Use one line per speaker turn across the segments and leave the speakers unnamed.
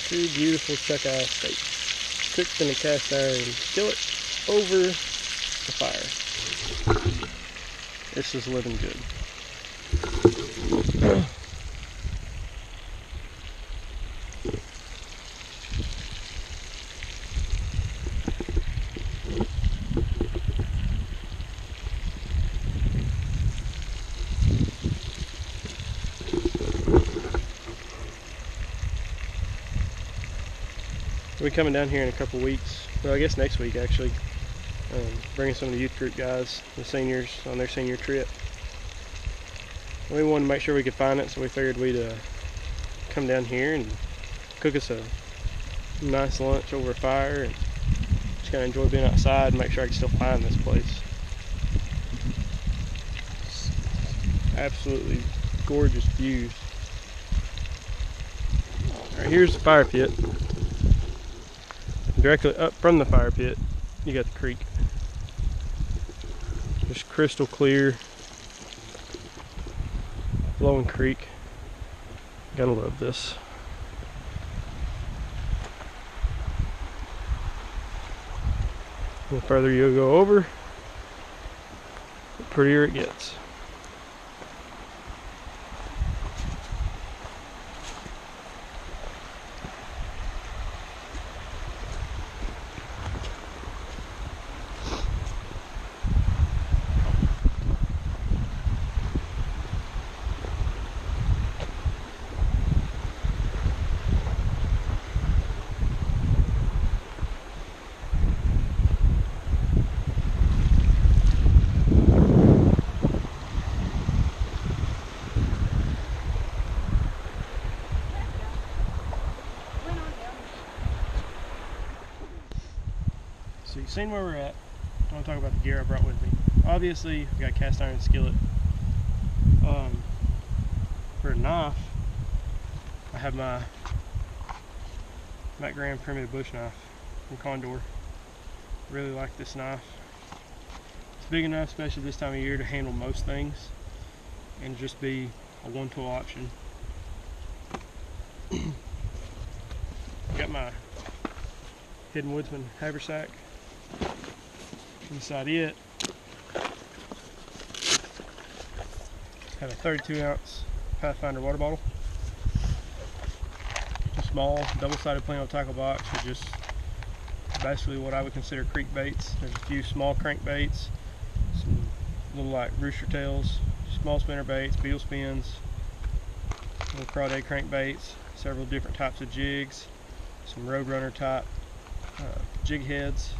Two beautiful chuck-eye steaks, cooked in a cast iron skillet over the fire. This is living good. We'll be coming down here in a couple weeks. Well, I guess next week actually. Bringing some of the youth group guys, the seniors, on their senior trip. We wanted to make sure we could find it, so we figured we'd come down here and cook us a nice lunch over a fire and just kind of enjoy being outside and make sure I can still find this place. It's absolutely gorgeous views. Alright, here's the fire pit. Directly up from the fire pit, you got the creek. Just crystal clear, flowing creek. Gotta love this. The further you go over, the prettier it gets. So you've seen where we're at. I want to talk about the gear I brought with me. Obviously, we got a cast iron skillet. For a knife, I have my Matt Graham primitive bush knife from Condor. Really like this knife. It's big enough, especially this time of year, to handle most things and just be a one-tool option. Got my Hidden Woodsman haversack. Inside it, have a 32-ounce Pathfinder water bottle. A small double-sided plano tackle box with just basically what I would consider creek baits. There's a few small crankbaits, some little like rooster tails, small spinner baits, beetle spins, little crawdad crankbaits, several different types of jigs, some Roadrunner type jig heads,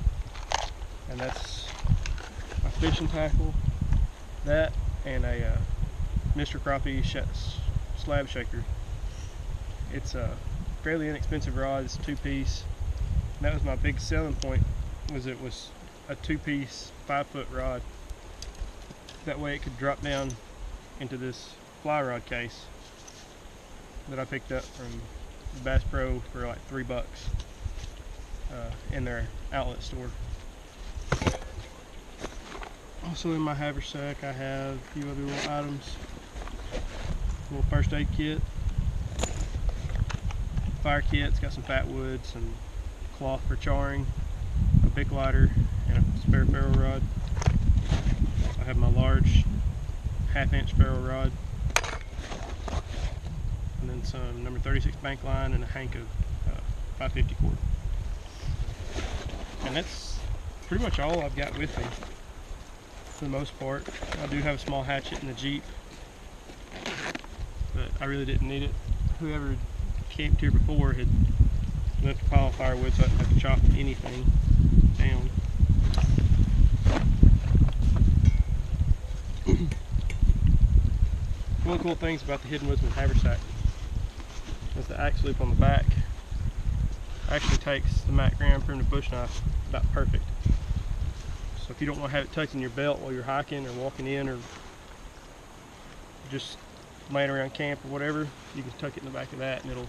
and that's my fishing tackle. That and a Mr. Crappie slab shaker. It's a fairly inexpensive rod. It's a two-piece. That was my big selling point, was it was a two-piece 5-foot rod. That way it could drop down into this fly rod case that I picked up from Bass Pro for like $3 in their outlet store. Also in my haversack I have a few other little items. A little first aid kit, fire kit. It's got some fat wood, some cloth for charring, a bic lighter, and a spare ferro rod. I have my large 1/2-inch ferro rod, and then some number 36 bank line and a hank of 550 cord. And that's pretty much all I've got with me for the most part. I do have a small hatchet in the Jeep, but I really didn't need it. Whoever camped here before had left a pile of firewood, so I didn't have to chop anything down. One of the cool things about the Hidden Woodsman haversack is the axe loop on the back actually takes the Mac Graham primitive bush knife about perfect. So if you don't want to have it tucked in your belt while you're hiking or walking in or just laying around camp or whatever, you can tuck it in the back of that and it'll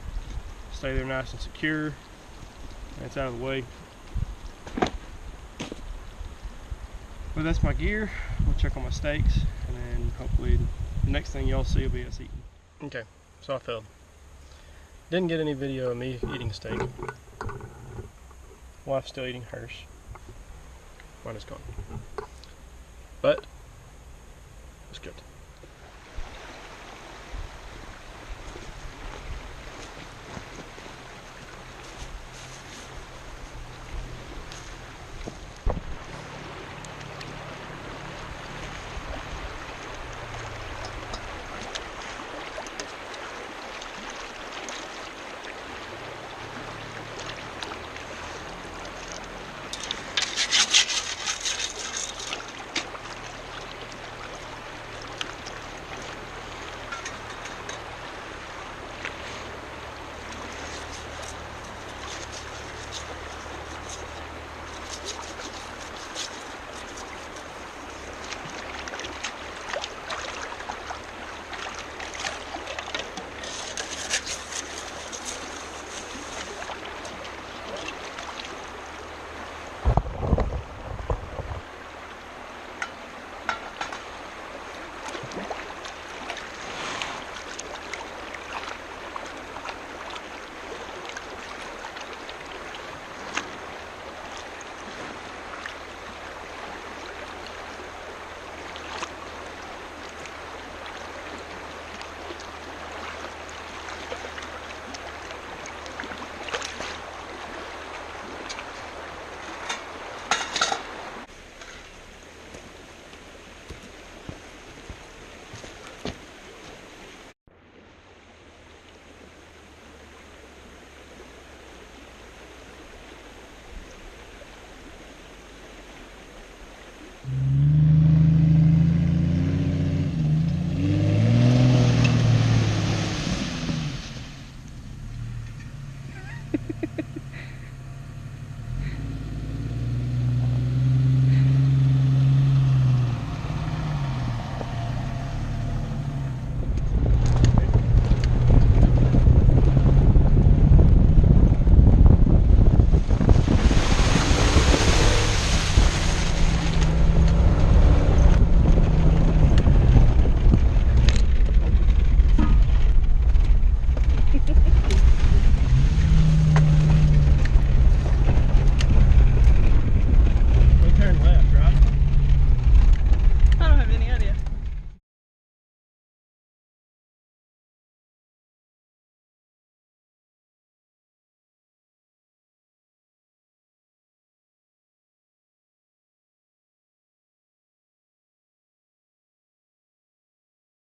stay there nice and secure and it's out of the way. But that's my gear. We'll check on my steaks and then hopefully the next thing y'all see will be us eating. Okay, so I failed. Didn't get any video of me eating steak. Wife's still eating hers. Mine is gone. But it's good.